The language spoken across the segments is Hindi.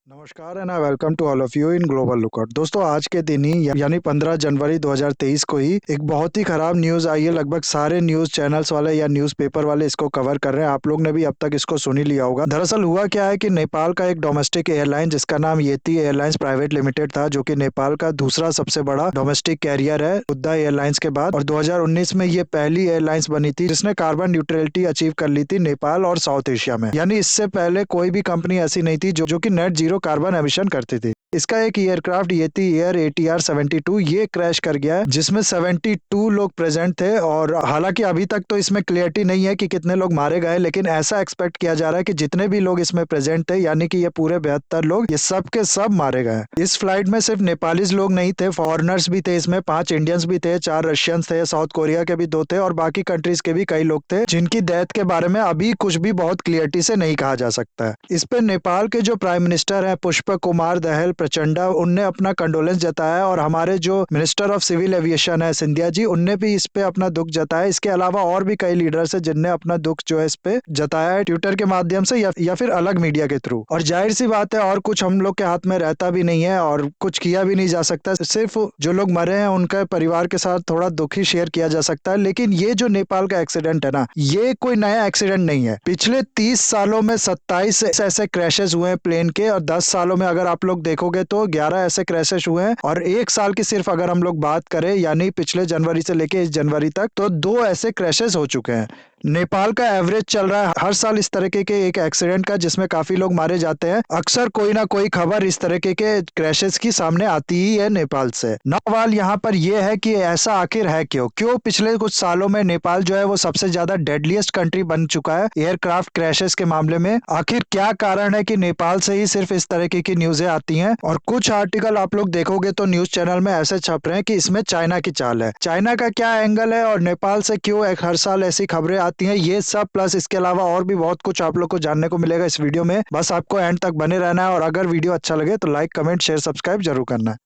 नमस्कार and I welcome to all of you in Global Lookout. दोस्तों, आज के दिन ही यानी 15 जनवरी 2023 को ही एक बहुत ही खराब न्यूज़ आई है। लगभग सारे न्यूज़ चैनल्स वाले या न्यूज़पेपर वाले इसको कवर कर रहे हैं। आप लोग ने भी अब तक इसको सुन ही लिया होगा। दरअसल हुआ क्या है कि नेपाल का एक डोमेस्टिक एयरलाइन जिसका नाम येती एयरलाइंस प्राइवेट लिमिटेड था, जो कि नेपाल का दूसरा सबसे बड़ा डोमेस्टिक कैरियर है बुद्धा एयरलाइंस के बाद, और 2019 में ये पहली एयरलाइंस बनी थी जिसने कार्बन न्यूट्रलिटी अचीव कर ली थी नेपाल और साउथ एशिया में। यानी इससे पहले कोई भी कंपनी ऐसी नहीं थी जो कि नेट जीरो कार्बन एमिशन करती थी। इसका एक एयरक्राफ्ट येती एयर ATR 72 ये क्रैश कर गया है, जिसमें 72 लोग प्रेजेंट थे। और हालांकि अभी तक तो इसमें क्लियरिटी नहीं है कि कितने लोग मारे गए, लेकिन ऐसा एक्सपेक्ट किया जा रहा है कि जितने भी लोग इसमें प्रेजेंट थे, यानी कि ये पूरे 72 लोग, ये सब के सब मारे गए। इस फ्लाइट में सिर्फ नेपालीज लोग नहीं थे, फॉरेनर्स भी थे इसमें। 5 इंडियंस भी थे, 4 रशियंस थे, साउथ कोरिया के भी 2 थे और बाकी कंट्रीज के भी कई लोग थे, जिनकी डेथ के बारे में अभी कुछ भी बहुत क्लियरिटी से नहीं कहा जा सकता है। इस पे नेपाल के जो प्राइम मिनिस्टर है पुष्प कुमार दहल प्रचंडा, उनने अपना कंडोलेंस जताया, और हमारे जो मिनिस्टर ऑफ सिविल एविएशन है सिंधिया जी, उनने भी इस पे अपना दुख जताया। इसके अलावा और भी कई लीडर्स है जिनने अपना दुख जो है इस पे जताया है, ट्विटर के माध्यम से या फिर अलग मीडिया के थ्रू। और जाहिर सी बात है, और कुछ हम लोग के हाथ में रहता भी नहीं है और कुछ किया भी नहीं जा सकता। सिर्फ जो लोग मरे हैं उनके परिवार के साथ थोड़ा दुख ही शेयर किया जा सकता है। लेकिन ये जो नेपाल का एक्सीडेंट है ना, ये कोई नया एक्सीडेंट नहीं है। पिछले 30 सालों में 27 ऐसे क्रैशेस हुए हैं प्लेन के, और 10 सालों में अगर आप लोग देखोगे तो 11 ऐसे क्रैशेस हुए हैं। और एक साल की सिर्फ अगर हम लोग बात करें, यानी पिछले जनवरी से लेके इस जनवरी तक, तो 2 ऐसे क्रैशेस हो चुके हैं। नेपाल का एवरेज चल रहा है हर साल इस तरीके के एक एक्सीडेंट का, जिसमें काफी लोग मारे जाते हैं। अक्सर कोई ना कोई खबर इस तरीके के क्रैशेस की सामने आती ही है नेपाल से। सवाल यहाँ पर यह है कि ऐसा आखिर है क्यों पिछले कुछ सालों में नेपाल जो है वो सबसे ज्यादा डेडलीस्ट कंट्री बन चुका है एयरक्राफ्ट क्रैशेस के मामले में। आखिर क्या कारण है कि नेपाल से ही सिर्फ इस तरीके की न्यूज़ें आती हैं? और कुछ आर्टिकल आप लोग देखोगे तो न्यूज चैनल में ऐसे छप रहे हैं कि इसमें चाइना की चाल है। चाइना का क्या एंगल है और नेपाल से क्यों हर साल ऐसी खबरें आती हैं, ये सब प्लस इसके अलावा और भी बहुत कुछ आप लोग को जानने को मिलेगा इस वीडियो में। बस आपको एंड तक बने रहना है, और अगर वीडियो अच्छा लगे तो लाइक, कमेंट, शेयर, सब्सक्राइब जरूर करना है।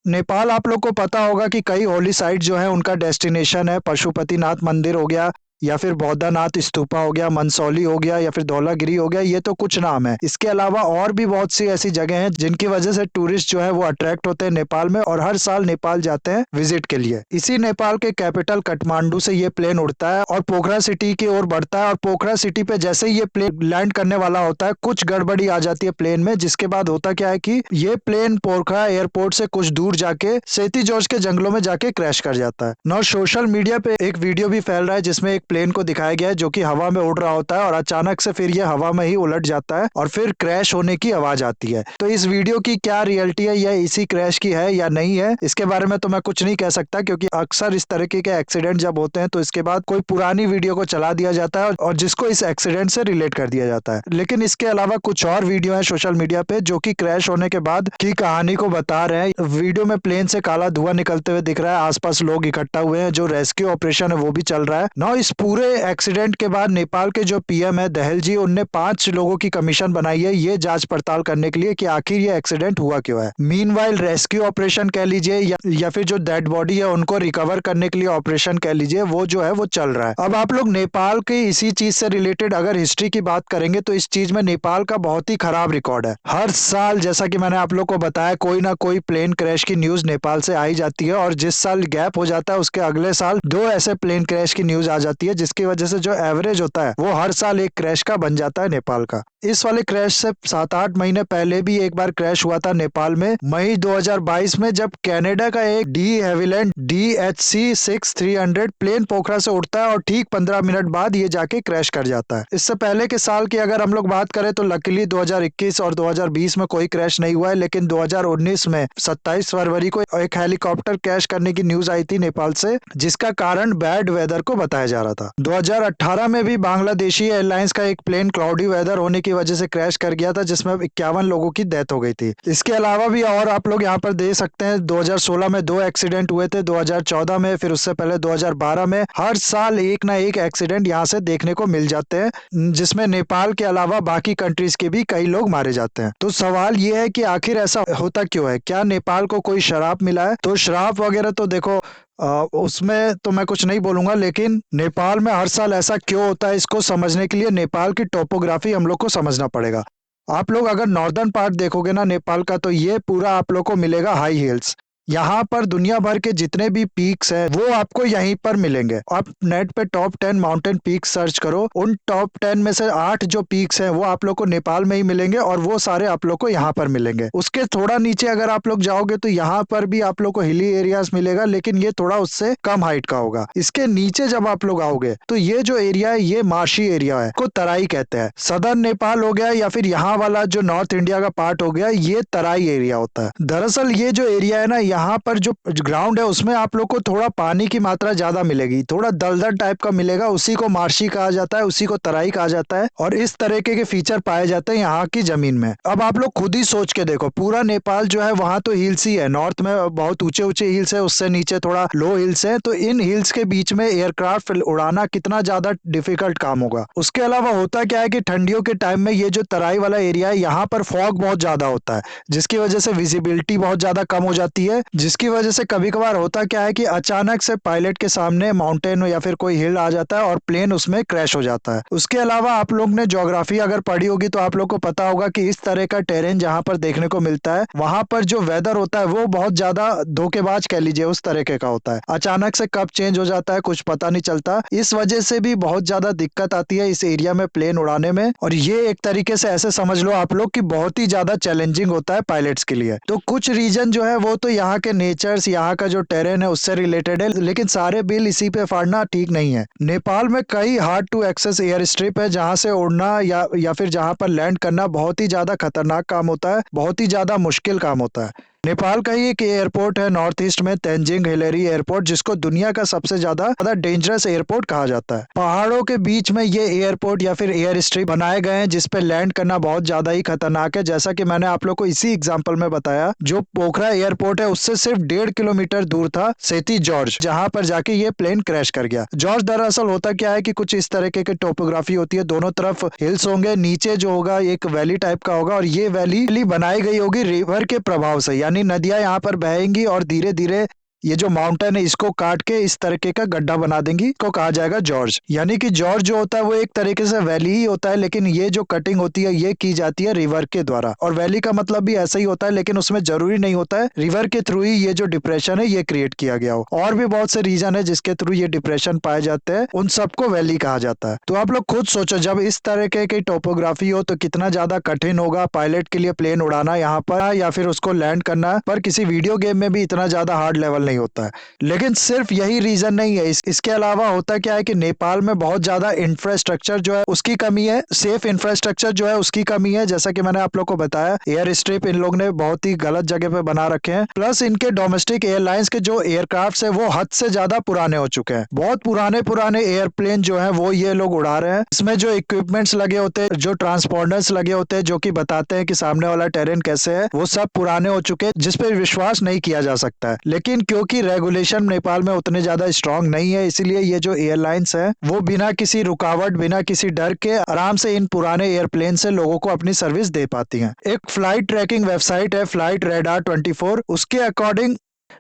नेपाल आप लोग को पता होगा कि कई होली साइट जो है उनका डेस्टिनेशन है। पशुपतिनाथ मंदिर हो गया, या फिर बौद्धनाथ स्तूपा हो गया, मंसौली हो गया, या फिर धौलागिरी हो गया। ये तो कुछ नाम है। इसके अलावा और भी बहुत सी ऐसी जगह हैं जिनकी वजह से टूरिस्ट जो है वो अट्रैक्ट होते हैं नेपाल में, और हर साल नेपाल जाते हैं विजिट के लिए। इसी नेपाल के कैपिटल काठमांडू से ये प्लेन उड़ता है और पोखरा सिटी की ओर बढ़ता है। और पोखरा सिटी पे जैसे ही ये प्लेन लैंड करने वाला होता है, कुछ गड़बड़ी आ जाती है प्लेन में, जिसके बाद होता क्या है कि ये प्लेन पोखरा एयरपोर्ट से कुछ दूर जाके सेती जॉर्ज के जंगलों में जाके क्रैश कर जाता है। नौ सोशल मीडिया पे एक वीडियो भी फैल रहा है जिसमें एक प्लेन को दिखाया गया है जो कि हवा में उड़ रहा होता है, और अचानक से फिर ये हवा में ही उलट जाता है और फिर क्रैश होने की आवाज आती है। तो इस वीडियो की क्या रियलिटी है, या इसी क्रैश की है या नहीं है, इसके बारे में तो मैं कुछ नहीं कह सकता, क्योंकि अक्सर इस तरीके के एक्सीडेंट जब होते हैं तो इसके बाद कोई पुरानी वीडियो को चला दिया जाता है और जिसको इस एक्सीडेंट से रिलेट कर दिया जाता है। लेकिन इसके अलावा कुछ और वीडियो है सोशल मीडिया पे जो कि क्रैश होने के बाद की कहानी को बता रहे हैं। वीडियो में प्लेन से काला धुआं निकलते हुए दिख रहा है, आसपास लोग इकट्ठा हुए हैं, जो रेस्क्यू ऑपरेशन है वो भी चल रहा है। नौ इस पूरे एक्सीडेंट के बाद नेपाल के जो PM है दहल जी, उनने 5 लोगों की कमीशन बनाई है ये जांच पड़ताल करने के लिए कि आखिर ये एक्सीडेंट हुआ क्यों है। मीनवाइल रेस्क्यू ऑपरेशन कह लीजिए या फिर जो डेड बॉडी है उनको रिकवर करने के लिए ऑपरेशन कह लीजिए, वो जो है वो चल रहा है। अब आप लोग नेपाल के इसी चीज से रिलेटेड अगर हिस्ट्री की बात करेंगे तो इस चीज में नेपाल का बहुत ही खराब रिकॉर्ड है। हर साल जैसा कि मैंने आप लोग को बताया, कोई ना कोई प्लेन क्रैश की न्यूज नेपाल से आई जाती है, और जिस साल गैप हो जाता है उसके अगले साल 2 ऐसे प्लेन क्रैश की न्यूज आ जाती है, जिसकी वजह से जो एवरेज होता है वो हर साल एक क्रैश का बन जाता है नेपाल का। इस वाले क्रैश से 7-8 महीने पहले भी एक बार क्रैश हुआ था नेपाल में, मई 2022 में, जब कनाडा का एक डी हेविलैंड DHC-6-300 प्लेन पोखरा से उड़ता है और ठीक 15 मिनट बाद ये जाके क्रैश कर जाता है। इससे पहले के साल की अगर हम लोग बात करें तो लकीली 2021 और 2020 में कोई क्रैश नहीं हुआ है, लेकिन 2019 में 27 फरवरी को एक हेलीकॉप्टर क्रैश करने की न्यूज आई थी नेपाल से, जिसका कारण बैड वेदर को बताया जा रहा था। 2018 में भी बांग्लादेशी एयरलाइंस का एक प्लेन क्लाउडी वेदर होने की वजह से क्रैश कर गया था, जिसमें 51 लोगों की डेथ हो गई थी। इसके अलावा भी और आप लोग यहाँ पर देख सकते हैं 2016 में 2 एक्सीडेंट हुए थे, 2014 में, फिर उससे पहले 2012 में। हर साल एक ना एक एक्सीडेंट यहाँ से देखने को मिल जाते हैं, जिसमें नेपाल के अलावा बाकी कंट्रीज के भी कई लोग मारे जाते हैं। तो सवाल ये है कि आखिर ऐसा होता क्यों है? क्या नेपाल को कोई श्राप मिला है? तो श्राप वगैरह तो देखो उसमें तो मैं कुछ नहीं बोलूंगा, लेकिन नेपाल में हर साल ऐसा क्यों होता है इसको समझने के लिए नेपाल की टोपोग्राफी हम लोग को समझना पड़ेगा। आप लोग अगर नॉर्दर्न पार्ट देखोगे ना नेपाल का, तो ये पूरा आप लोग को मिलेगा हाई हिल्स। यहाँ पर दुनिया भर के जितने भी पीक्स हैं वो आपको यहीं पर मिलेंगे। आप नेट पे टॉप 10 माउंटेन पीक्स सर्च करो, उन टॉप 10 में से 8 जो पीक्स हैं वो आप लोग को नेपाल में ही मिलेंगे, और वो सारे आप लोग को यहाँ पर मिलेंगे। उसके थोड़ा नीचे अगर आप लोग जाओगे तो यहाँ पर भी आप लोग को हिली एरियाज मिलेगा, लेकिन ये थोड़ा उससे कम हाइट का होगा। इसके नीचे जब आप लोग आओगे तो ये जो एरिया है ये मार्शी एरिया है, को तराई कहते हैं। सदर्न नेपाल हो गया या फिर यहाँ वाला जो नॉर्थ इंडिया का पार्ट हो गया, ये तराई एरिया होता है। दरअसल ये जो एरिया है ना, यहाँ पर जो ग्राउंड है उसमें आप लोग को थोड़ा पानी की मात्रा ज्यादा मिलेगी, थोड़ा दलदल टाइप का मिलेगा, उसी को मार्शी कहा जाता है, उसी को तराई कहा जाता है, और इस तरीके के फीचर पाए जाते हैं यहाँ की जमीन में। अब आप लोग खुद ही सोच के देखो, पूरा नेपाल जो है वहां तो हिल्स ही है, नॉर्थ में बहुत ऊंचे ऊंचे हिल्स है, उससे नीचे थोड़ा लो हिल्स है, तो इन हिल्स के बीच में एयरक्राफ्ट उड़ाना कितना ज्यादा डिफिकल्ट काम होगा। उसके अलावा होता क्या है कि ठंडियों के टाइम में ये जो तराई वाला एरिया है यहाँ पर फॉग बहुत ज्यादा होता है, जिसकी वजह से विजिबिलिटी बहुत ज्यादा कम हो जाती है, जिसकी वजह से कभी कभार होता क्या है कि अचानक से पायलट के सामने माउंटेन या फिर कोई हिल आ जाता है और प्लेन उसमें क्रैश हो जाता है। उसके अलावा आप लोग ने ज्योग्राफी अगर पढ़ी होगी तो आप लोग को पता होगा कि इस तरह का टेरेन जहां पर देखने को मिलता है, वहां पर जो वेदर होता है वो बहुत ज्यादा धोखेबाज कह लीजिए उस तरीके का होता है, अचानक से कब चेंज हो जाता है कुछ पता नहीं चलता। इस वजह से भी बहुत ज्यादा दिक्कत आती है इस एरिया में प्लेन उड़ाने में, और ये एक तरीके से ऐसे समझ लो आप लोग कि बहुत ही ज्यादा चैलेंजिंग होता है पायलट्स के लिए। तो कुछ रीजन जो है वो तो यहाँ के नेचर्स, यहाँ का जो टेरेन है उससे रिलेटेड है, लेकिन सारे बिल इसी पे फाड़ना ठीक नहीं है। नेपाल में कई hard to access air strip है जहां से उड़ना या फिर जहां पर लैंड करना बहुत ही ज्यादा खतरनाक काम होता है, बहुत ही ज्यादा मुश्किल काम होता है। नेपाल का ही एक एयरपोर्ट है नॉर्थ ईस्ट में, तेंजिंग हिलेरी एयरपोर्ट, जिसको दुनिया का सबसे ज्यादा डेंजरस एयरपोर्ट कहा जाता है। पहाड़ों के बीच में ये एयरपोर्ट या फिर एयर स्ट्रिप बनाए गए हैं जिसपे लैंड करना बहुत ज्यादा ही खतरनाक है। जैसा कि मैंने आप लोग को इसी एग्जाम्पल में बताया, जो पोखरा एयरपोर्ट है उससे सिर्फ 1.5 किलोमीटर दूर था सेती जॉर्ज, जहां पर जाके ये प्लेन क्रैश कर गया। जॉर्ज दरअसल होता क्या है कि कुछ इस तरीके की टोपोग्राफी होती है, दोनों तरफ हिल्स होंगे, नीचे जो होगा एक वैली टाइप का होगा, और ये वैली बनाई गई होगी रिवर के प्रभाव से, यानी नदियां यहाँ पर बहेंगी और धीरे धीरे ये जो माउंटेन है इसको काट के इस तरीके का गड्ढा बना देंगी, इसको कहा जाएगा जॉर्ज। यानी कि जॉर्ज जो होता है वो एक तरीके से वैली ही होता है, लेकिन ये जो कटिंग होती है ये की जाती है रिवर के द्वारा, और वैली का मतलब भी ऐसा ही होता है, लेकिन उसमें जरूरी नहीं होता है रिवर के थ्रू ही ये जो डिप्रेशन है ये क्रिएट किया गया हो। और भी बहुत से रीजन है जिसके थ्रू ये डिप्रेशन पाए जाते हैं, उन सबको वैली कहा जाता है। तो आप लोग खुद सोचो, जब इस तरीके की टोपोग्राफी हो तो कितना ज्यादा कठिन होगा पायलट के लिए प्लेन उड़ाना यहाँ पर, या फिर उसको लैंड करना। पर किसी वीडियो गेम में भी इतना ज्यादा हार्ड लेवल नहीं होता है। लेकिन सिर्फ यही रीजन नहीं है, इसके अलावा होता क्या है कि नेपाल में बहुत ज्यादा इंफ्रास्ट्रक्चर जो है उसकी कमी है, सेफ इंफ्रास्ट्रक्चर जो है उसकी कमी है। जैसा कि मैंने आप लोग को बताया, एयर स्ट्रिप इन लोग ने बहुत ही गलत जगह पे बना रखे हैं, प्लस इनके डोमेस्टिक एयरलाइंस के जो एयरक्राफ्ट है वो हद से ज्यादा पुराने हो चुके हैं। बहुत पुराने पुराने एयरप्लेन जो है वो ये लोग उड़ा रहे हैं। इसमें जो इक्विपमेंट्स लगे होते हैं, जो ट्रांसपॉन्डर्स लगे होते हैं जो कि बताते हैं कि सामने वाला टेरेन कैसे है, वो सब पुराने हो चुके हैं, जिसपे विश्वास नहीं किया जा सकता है। लेकिन क्योंकि रेगुलेशन नेपाल में उतने ज्यादा स्ट्रांग नहीं है, इसीलिए ये जो एयरलाइंस है वो बिना किसी रुकावट, बिना किसी डर के आराम से इन पुराने एयरप्लेन से लोगों को अपनी सर्विस दे पाती हैं। एक फ्लाइट ट्रैकिंग वेबसाइट है फ्लाइट रेडार 24, उसके अकॉर्डिंग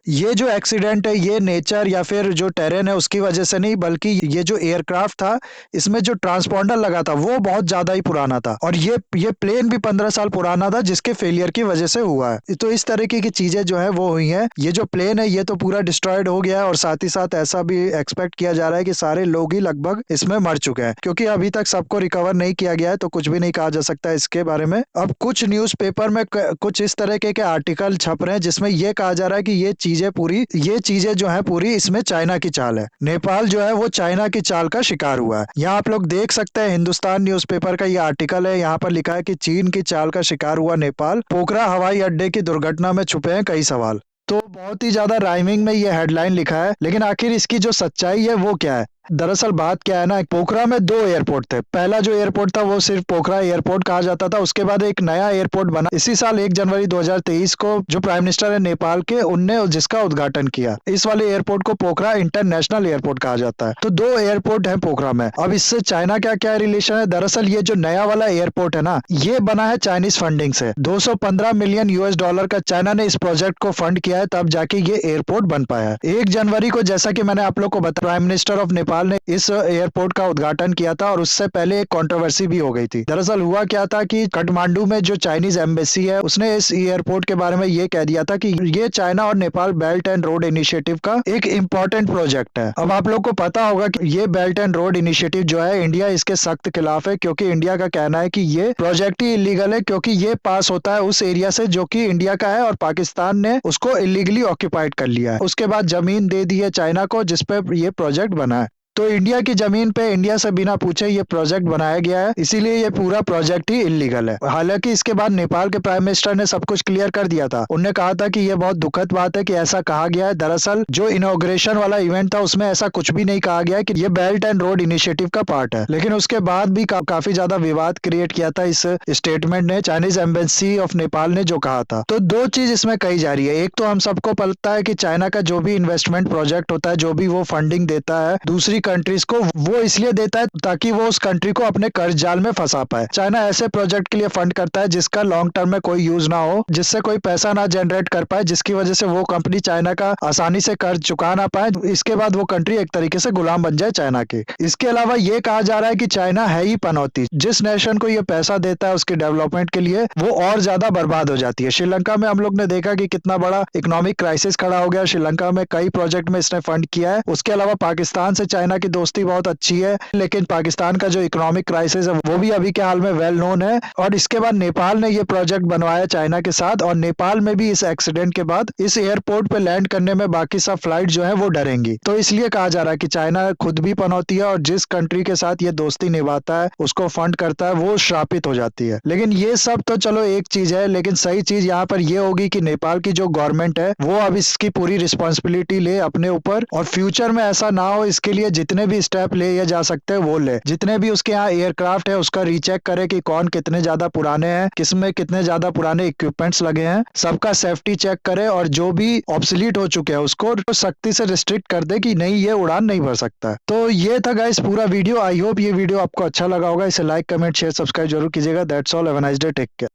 ये जो एक्सीडेंट है ये नेचर या फिर जो टेरेन है उसकी वजह से नहीं, बल्कि ये जो एयरक्राफ्ट था इसमें जो ट्रांसपॉन्डर लगा था वो बहुत ज्यादा ही पुराना था, और ये प्लेन भी 15 साल पुराना था जिसके फेलियर की वजह से हुआ है। तो इस तरीके की चीजें जो है वो हुई हैं। ये जो प्लेन है ये तो पूरा डिस्ट्रॉयड हो गया है, और साथ ही साथ ऐसा भी एक्सपेक्ट किया जा रहा है कि सारे लोग ही लगभग इसमें मर चुके हैं, क्योंकि अभी तक सबको रिकवर नहीं किया गया है, तो कुछ भी नहीं कहा जा सकता इसके बारे में। अब कुछ न्यूज़पेपर में कुछ इस तरीके के आर्टिकल छप रहे हैं जिसमें ये कहा जा रहा है कि ये चीजें जो है पूरी इसमें चाइना की चाल है, नेपाल जो है वो चाइना की चाल का शिकार हुआ है। यहाँ आप लोग देख सकते हैं हिंदुस्तान न्यूज़पेपर का ये आर्टिकल है, यहाँ पर लिखा है कि चीन की चाल का शिकार हुआ नेपाल, पोखरा हवाई अड्डे की दुर्घटना में छुपे हैं कई सवाल। तो बहुत ही ज्यादा राइमिंग में ये हेडलाइन लिखा है, लेकिन आखिर इसकी जो सच्चाई है वो क्या है, दरअसल बात क्या है ना, पोखरा में दो एयरपोर्ट थे। पहला जो एयरपोर्ट था वो सिर्फ पोखरा एयरपोर्ट कहा जाता था। उसके बाद एक नया एयरपोर्ट बना इसी साल 1 जनवरी 2023 को, जो प्राइम मिनिस्टर है नेपाल के, उनने जिसका उद्घाटन किया। इस वाले एयरपोर्ट को पोखरा इंटरनेशनल एयरपोर्ट कहा जाता है। तो दो एयरपोर्ट है पोखरा में। अब इससे चाइना का क्या रिलेशन है? दरअसल ये जो नया वाला एयरपोर्ट है ना, ये बना है चाइनीज फंडिंग से। 215 मिलियन यूएस डॉलर का चाइना ने इस प्रोजेक्ट को फंड किया है, तब जाके ये एयरपोर्ट बन पाया है। 1 जनवरी को, जैसा कि मैंने आप लोग को बताया, प्राइम मिनिस्टर ऑफ नेपाल ने इस एयरपोर्ट का उद्घाटन किया था, और उससे पहले एक कंट्रोवर्सी भी हो गई थी। दरअसल हुआ क्या था कि काठमांडू में जो चाइनीज एम्बेसी है, उसने इस एयरपोर्ट के बारे में ये कह दिया था कि ये चाइना और Nepal belt and road initiative का एक इम्पोर्टेंट प्रोजेक्ट है। अब आप लोग को पता होगा कि ये बेल्ट एंड रोड इनिशिएटिव जो है, इंडिया इसके सख्त खिलाफ है, क्योंकि इंडिया का कहना है कि ये प्रोजेक्ट ही इलीगल है, क्योंकि ये पास होता है उस एरिया से जो कि इंडिया का है, और पाकिस्तान ने उसको इलीगली ऑक्यूपाइड कर लिया है। उसके बाद जमीन दे दी है चाइना को, जिसपे ये प्रोजेक्ट बना है। तो इंडिया की जमीन पे इंडिया से बिना पूछे ये प्रोजेक्ट बनाया गया है, इसीलिए ये पूरा प्रोजेक्ट ही इलीगल है। हालांकि इसके बाद नेपाल के प्राइम मिनिस्टर ने सब कुछ क्लियर कर दिया था। उन्होंने कहा था कि ये बहुत दुखद बात है कि ऐसा कहा गया है। दरअसल जो इनॉग्रेशन वाला इवेंट था, उसमें ऐसा कुछ भी नहीं कहा गया है कि ये बेल्ट एंड रोड इनिशिएटिव का पार्ट है। लेकिन उसके बाद भी काफी ज्यादा विवाद क्रिएट किया था इस स्टेटमेंट ने, चाइनीज एम्बेसी ऑफ नेपाल ने जो कहा था। तो दो चीज इसमें कही जा रही है। एक तो हम सबको पता है कि चाइना का जो भी इन्वेस्टमेंट प्रोजेक्ट होता है, जो भी वो फंडिंग देता है दूसरी कंट्रीज को, वो इसलिए देता है ताकि वो उस कंट्री को अपने कर्ज जाल में फंसा पाए। चाइना ऐसे प्रोजेक्ट के लिए फंड करता है जिसका लॉन्ग टर्म में कोई यूज ना हो, जिससे कोई पैसा ना जनरेट कर पाए, जिसकी वजह से वो कंपनी चाइना का आसानी से कर्ज चुका ना पाए। इसके बाद वो कंट्री एक तरीके से गुलाम बन जाए चाइना के। इसके अलावा ये कहा जा रहा है कि चाइना है ही पनौती। जिस नेशन को ये पैसा देता है उसके डेवलपमेंट के लिए, वो और ज्यादा बर्बाद हो जाती है। श्रीलंका में हम लोग ने देखा कि कितना बड़ा इकोनॉमिक क्राइसिस खड़ा हो गया। श्रीलंका में कई प्रोजेक्ट में इसने फंड किया है। उसके अलावा पाकिस्तान से चाइना की दोस्ती बहुत अच्छी है, लेकिन पाकिस्तान का जो इकोनॉमिक क्राइसिस है वो भी अभी के हाल में वेल नोन है। और इसके बाद नेपाल ने ये प्रोजेक्ट बनवाया चाइना के साथ, और नेपाल में भी इस एक्सीडेंट के बाद इस एयरपोर्ट पे लैंड करने में बाकी सब फ्लाइट जो है वो डरेंगी। तो इसलिए कहा जा रहा है कि चाइना खुद भी पनौती है, और जिस कंट्री के साथ ये दोस्ती निभाता है, उसको फंड करता है, वो श्रापित हो जाती है। लेकिन ये सब तो चलो एक चीज है, लेकिन सही चीज यहाँ पर ये होगी कि नेपाल की जो गवर्नमेंट है वो अब इसकी पूरी रिस्पॉन्सिबिलिटी ले अपने ऊपर, और फ्यूचर में ऐसा ना हो, इसके लिए जितने भी स्टेप लिए जा सकते हैं वो ले। जितने भी उसके यहाँ एयरक्राफ्ट है उसका रीचेक करे कि कौन कितने ज्यादा पुराने हैं, किसमें कितने ज्यादा पुराने इक्विपमेंट्स लगे हैं, सबका सेफ्टी चेक करे, और जो भी ऑब्सोलीट हो चुके हैं उसको सख्ती से रिस्ट्रिक्ट कर दे कि नहीं, ये उड़ान नहीं भर सकता। तो ये था गाइस पूरा वीडियो। आई होप ये वीडियो आपको अच्छा लगा होगा। इसे लाइक, कमेंट, शेयर, सब्सक्राइब जरूर कीजिएगा। That's all, have a nice day, take care.